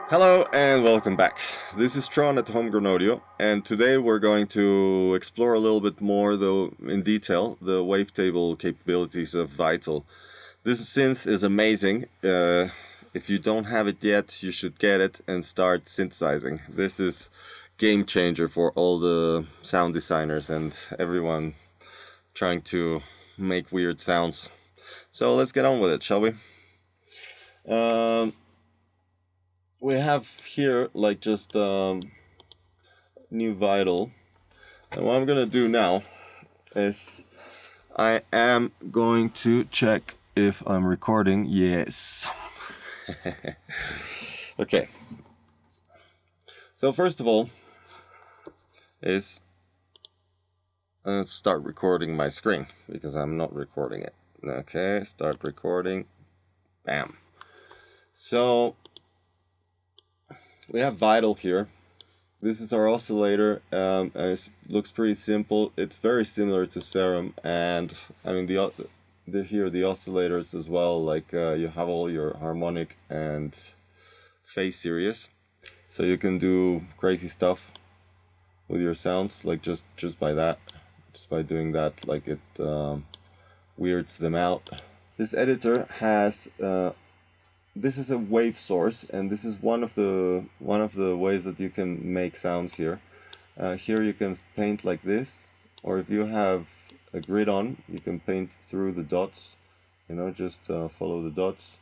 Hello and welcome back. This is Tron at Homegrown Audio, and today we're going to explore a little bit more, though in detail, the wavetable capabilities of Vital. This synth is amazing. If you don't have it yet, you should get it and start synthesizing. This is game changer for all the sound designers and everyone trying to make weird sounds. So let's get on with it, shall we? We have here like just new Vital, and what I'm gonna do now is I am going to check if I'm recording. Yes. Okay, so first of all is let's start recording my screen because I'm not recording it. Okay, start recording. Bam. So we have Vital here. This is our oscillator. It looks pretty simple. It's very similar to Serum, and I mean the oscillators as well. Like you have all your harmonic and phase series, so you can do crazy stuff with your sounds. Like just by doing that, like it weirds them out. This editor has. This is a wave source, and this is one of the ways that you can make sounds here. Here you can paint like this, or if you have a grid on, you can paint through the dots. You know, just follow the dots,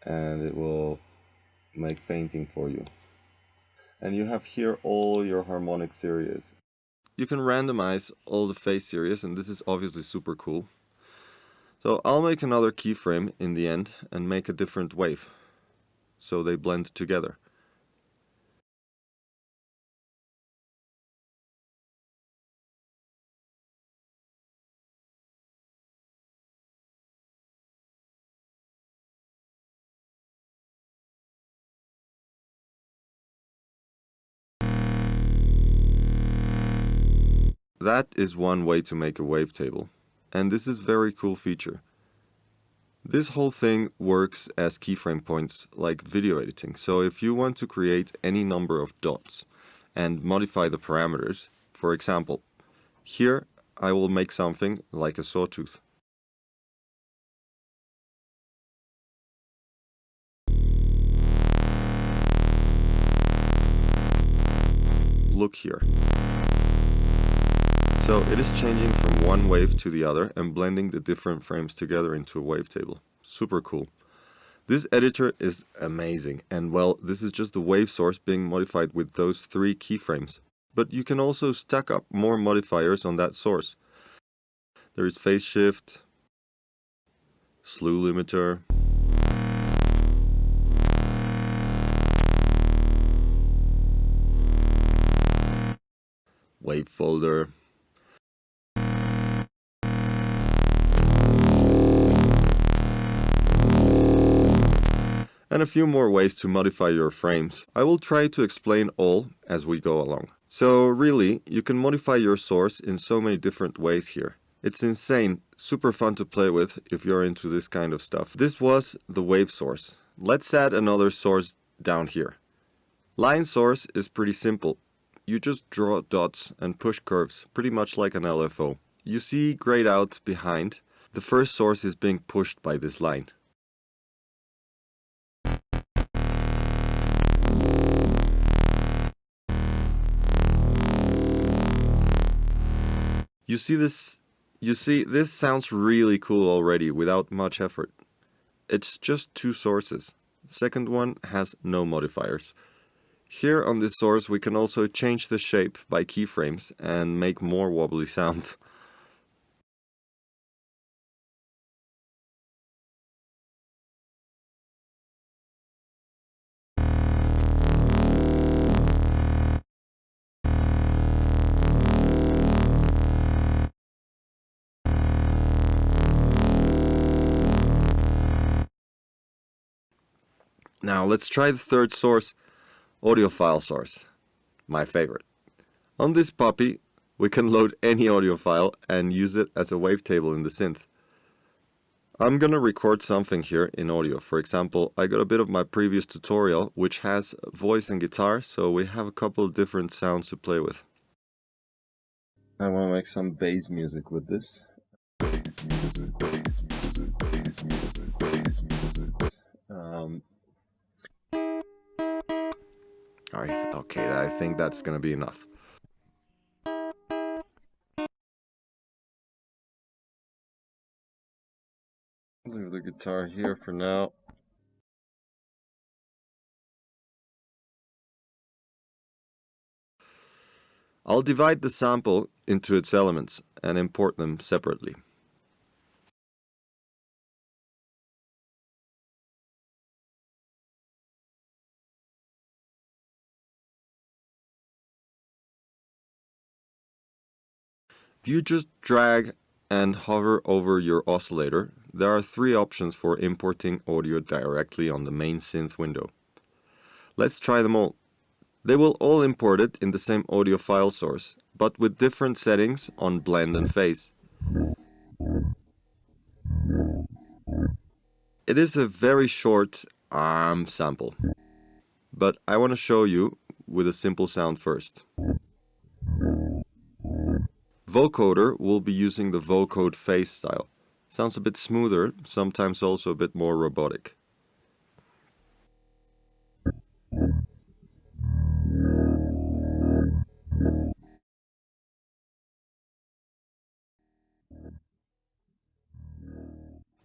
and it will make painting for you. And you have here all your harmonic series. You can randomize all the phase series, and this is obviously super cool. So I'll make another keyframe in the end and make a different wave, so they blend together. That is one way to make a wavetable, and this is a very cool feature. This whole thing works as keyframe points like video editing. So if you want to create any number of dots and modify the parameters, for example, here I will make something like a sawtooth. Look here. So it is changing from one wave to the other and blending the different frames together into a wavetable. Super cool. This editor is amazing, and well, this is just the wave source being modified with those 3 keyframes. But you can also stack up more modifiers on that source. There is phase shift, slew limiter, wave folder, and a few more ways to modify your frames. I will try to explain all as we go along. So really, you can modify your source in so many different ways here. It's insane, super fun to play with if you're into this kind of stuff. This was the wave source. Let's add another source down here. Line source is pretty simple. You just draw dots and push curves, pretty much like an LFO. You see grayed out behind. The first source is being pushed by this line. You see this sounds really cool already without much effort. It's just 2 sources. The second one has no modifiers. Here on this source we can also change the shape by keyframes and make more wobbly sounds. Now let's try the third source, audio file source, my favorite. On this puppy we can load any audio file and use it as a wavetable in the synth. I'm gonna record something here in audio. For example, I got a bit of my previous tutorial, which has voice and guitar, so we have a couple of different sounds to play with. I want to make some bass music with this. Bass music, bass music, bass music, bass music. Okay, I think that's gonna be enough. Leave the guitar here for now. I'll divide the sample into its elements and import them separately. If you just drag and hover over your oscillator, there are three options for importing audio directly on the main synth window. Let's try them all. They will all import it in the same audio file source, but with different settings on blend and phase. It is a very short sample, but I want to show you with a simple sound first. Vocoder will be using the vocode phase style. Sounds a bit smoother, sometimes also a bit more robotic.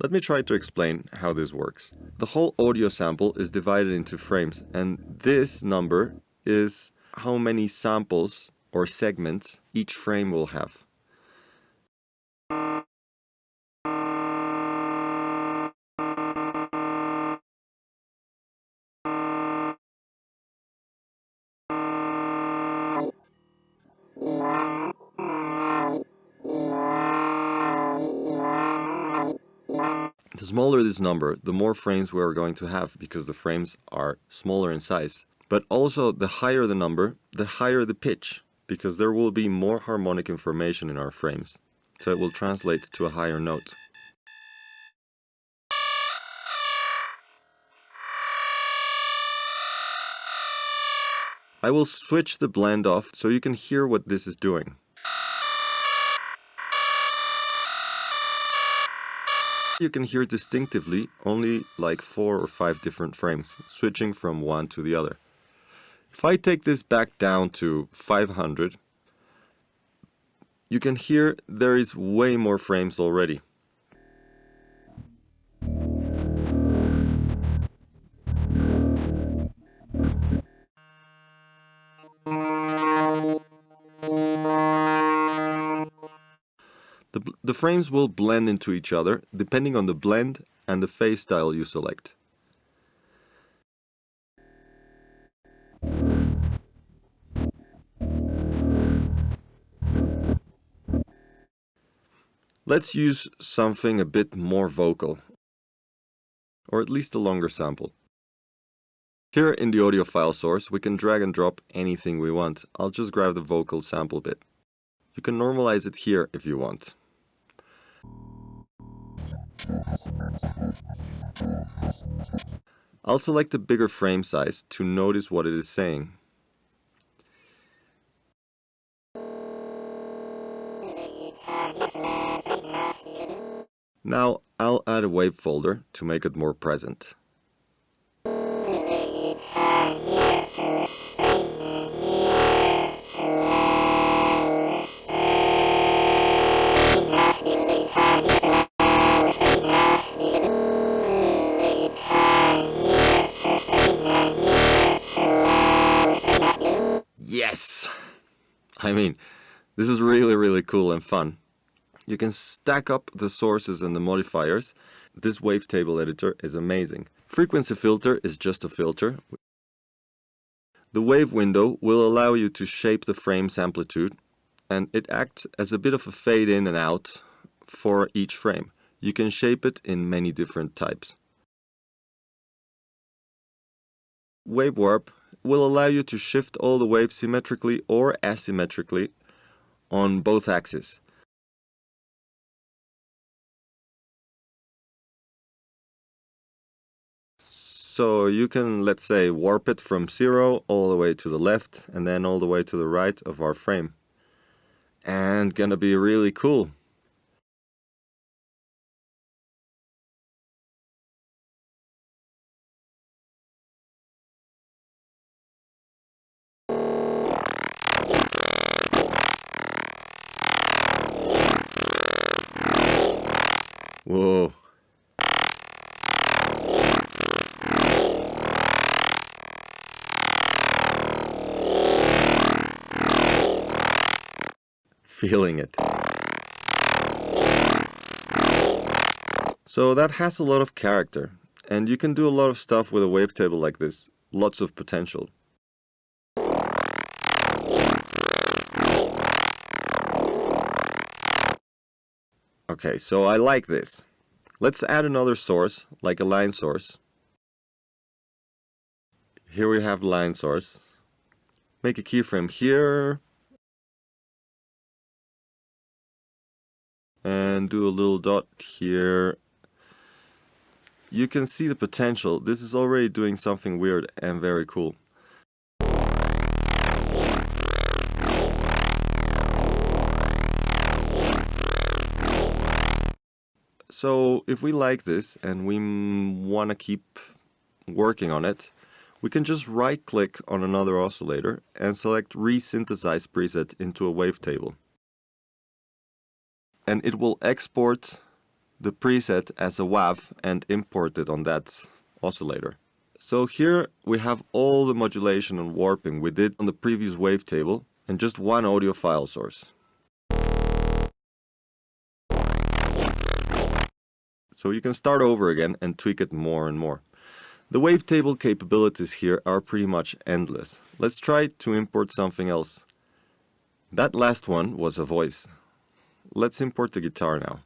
Let me try to explain how this works. The whole audio sample is divided into frames, and this number is how many samples or segments each frame will have. The smaller this number, the more frames we are going to have, because the frames are smaller in size. But also, the higher the number, the higher the pitch, because there will be more harmonic information in our frames. So it will translate to a higher note. I will switch the blend off so you can hear what this is doing. You can hear distinctively only like 4 or 5 different frames, switching from one to the other. If I take this back down to 500, you can hear there is way more frames already. The frames will blend into each other depending on the blend and the phase style you select. Let's use something a bit more vocal, or at least a longer sample. Here in the audio file source, we can drag and drop anything we want. I'll just grab the vocal sample bit. You can normalize it here if you want. I'll select a bigger frame size to notice what it is saying. Now I'll add a wave folder to make it more present. Yes! I mean, this is really cool and fun. You can stack up the sources and the modifiers. This wavetable editor is amazing. Frequency filter is just a filter. The wave window will allow you to shape the frame's amplitude, and it acts as a bit of a fade in and out for each frame. You can shape it in many different types. Wave warp will allow you to shift all the waves symmetrically or asymmetrically on both axes. So you can, let's say, warp it from 0 all the way to the left and then all the way to the right of our frame. And gonna be really cool. Whoa. Feeling it. So that has a lot of character, and you can do a lot of stuff with a wavetable like this. Lots of potential. Okay, so I like this. Let's add another source, like a line source. Here we have line source. Make a keyframe here. And do a little dot here. You can see the potential. This is already doing something weird and very cool. So if we like this and we want to keep working on it, we can just right click on another oscillator and select Resynthesize preset into a wavetable. And it will export the preset as a WAV and import it on that oscillator. So here we have all the modulation and warping we did on the previous wavetable and just one audio file source. So you can start over again and tweak it more and more. The wavetable capabilities here are pretty much endless. Let's try to import something else. That last one was a voice. Let's import the guitar now.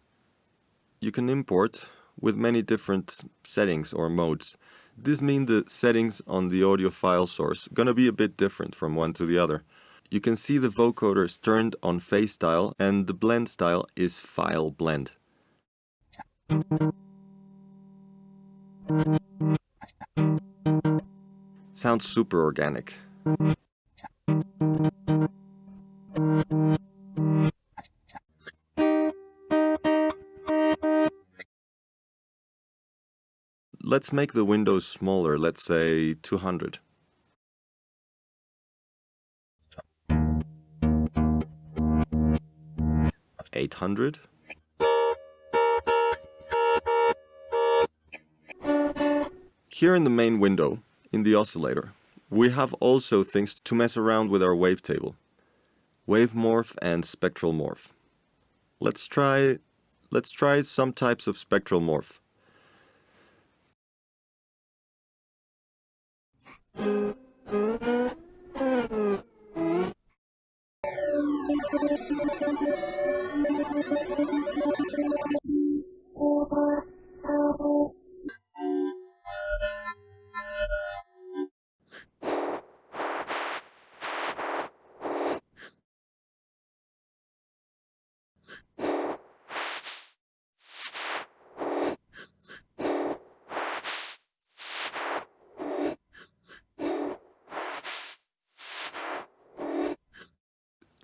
You can import with many different settings or modes. This means the settings on the audio file source gonna be a bit different from one to the other. You can see the vocoder is turned on phase style and the blend style is file blend. Sounds super organic. Let's make the windows smaller, let's say 200. $800. Here in the main window, in the oscillator, we have also things to mess around with our wavetable. Wave morph and spectral morph. Let's try some types of spectral morph.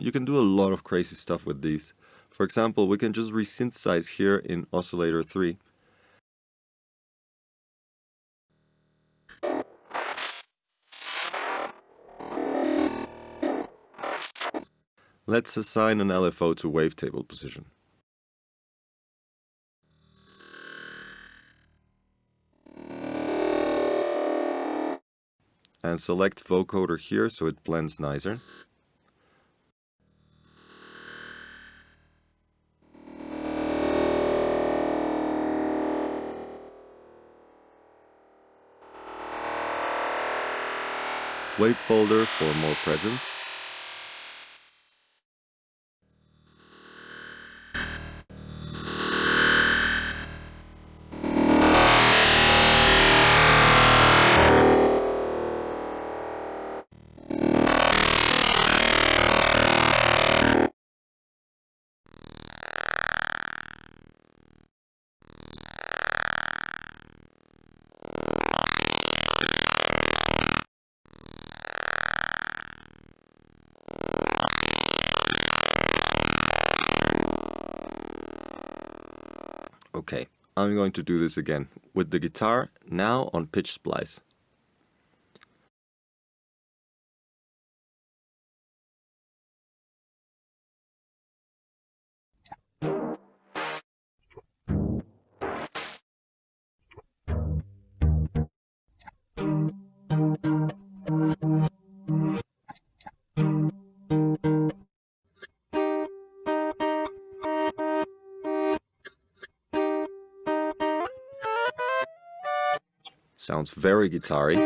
You can do a lot of crazy stuff with these. For example, we can just resynthesize here in Oscillator 3. Let's assign an LFO to wavetable position. And select vocoder here so it blends nicer. Wave folder for more presence. Okay, I'm going to do this again with the guitar now on pitch splice. Sounds very guitar-y.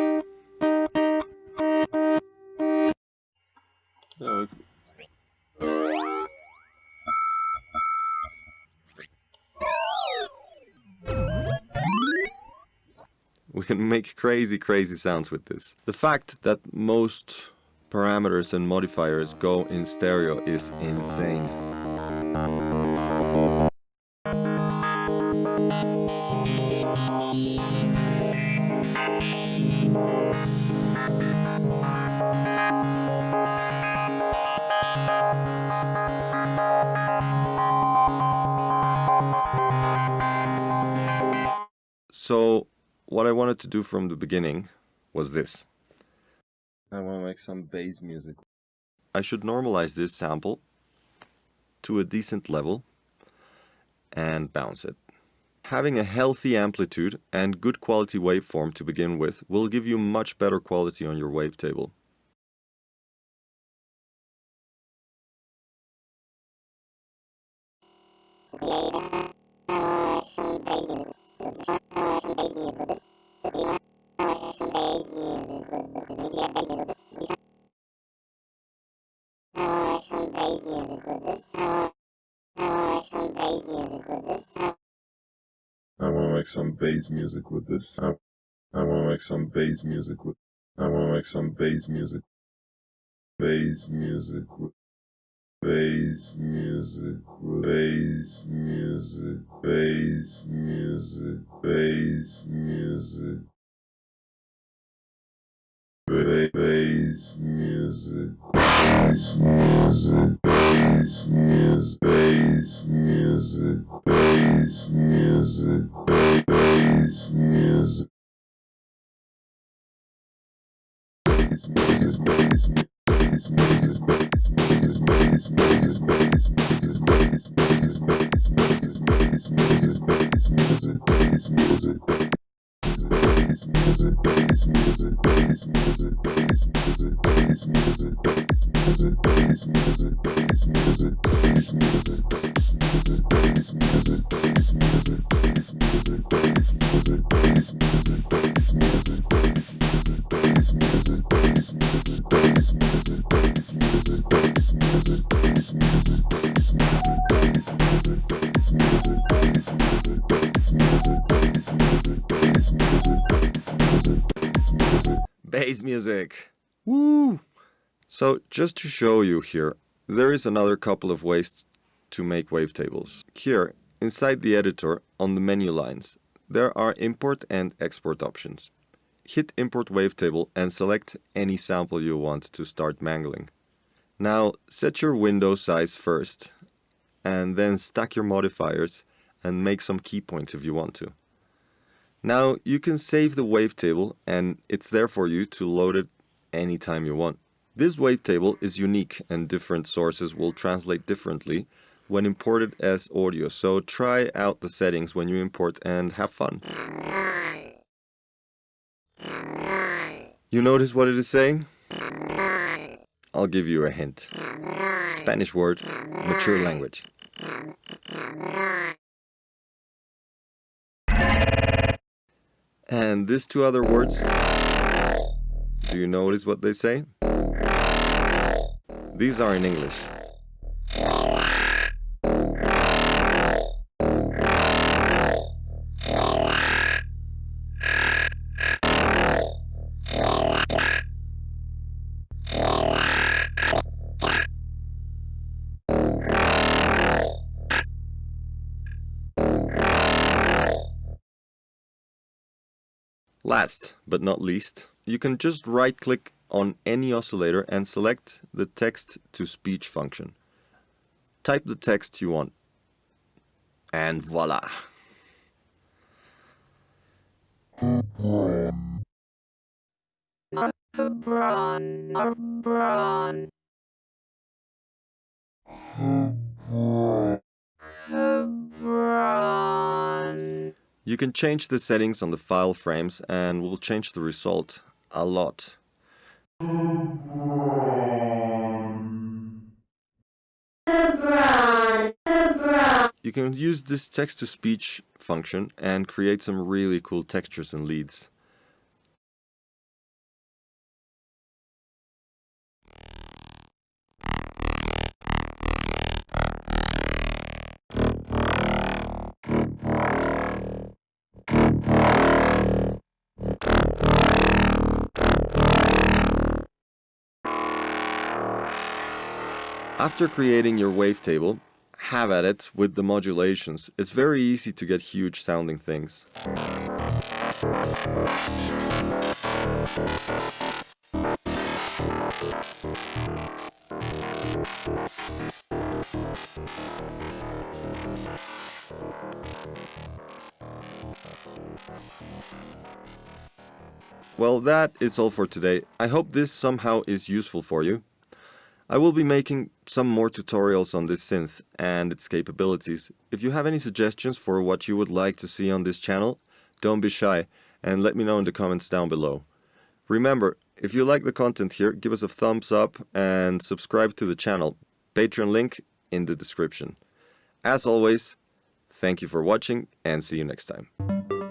We can make crazy sounds with this. The fact that most parameters and modifiers go in stereo is insane. So what I wanted to do from the beginning was this. I want to make some bass music. I should normalize this sample to a decent level and bounce it. Having a healthy amplitude and good quality waveform to begin with will give you much better quality on your wavetable. I want to make some bass music with this. I want to make some bass music with. I want to make some bass music. Bass music with. Bass music with. Bass music. Bass music. Bass music. Bass music. Bass music. Bass music. Bass music. Bass music. Bass music. Bass music. Woo! So just to show you here, there is another couple of ways to make wavetables. Here, inside the editor, on the menu lines, there are import and export options. Hit import wavetable and select any sample you want to start mangling. Now set your window size first, and then stack your modifiers and make some key points if you want to. Now you can save the wavetable and it's there for you to load it anytime you want. This wavetable is unique and different sources will translate differently when imported as audio, so try out the settings when you import and have fun. You notice what it is saying? I'll give you a hint. Spanish word, mature language. And these two other words, do you notice what they say? These are in English. Last but not least, you can just right-click on any oscillator and select the text-to-speech function. Type the text you want. And voila! Homegrown. Homegrown. You can change the settings on the file frames and will change the result a lot. You can use this text-to-speech function and create some really cool textures and leads. After creating your wavetable, have at it with the modulations. It's very easy to get huge sounding things. Well, that is all for today. I hope this somehow is useful for you. I will be making some more tutorials on this synth and its capabilities. If you have any suggestions for what you would like to see on this channel, don't be shy and let me know in the comments down below. Remember, if you like the content here, give us a thumbs up and subscribe to the channel. Patreon link in the description. As always, thank you for watching and see you next time.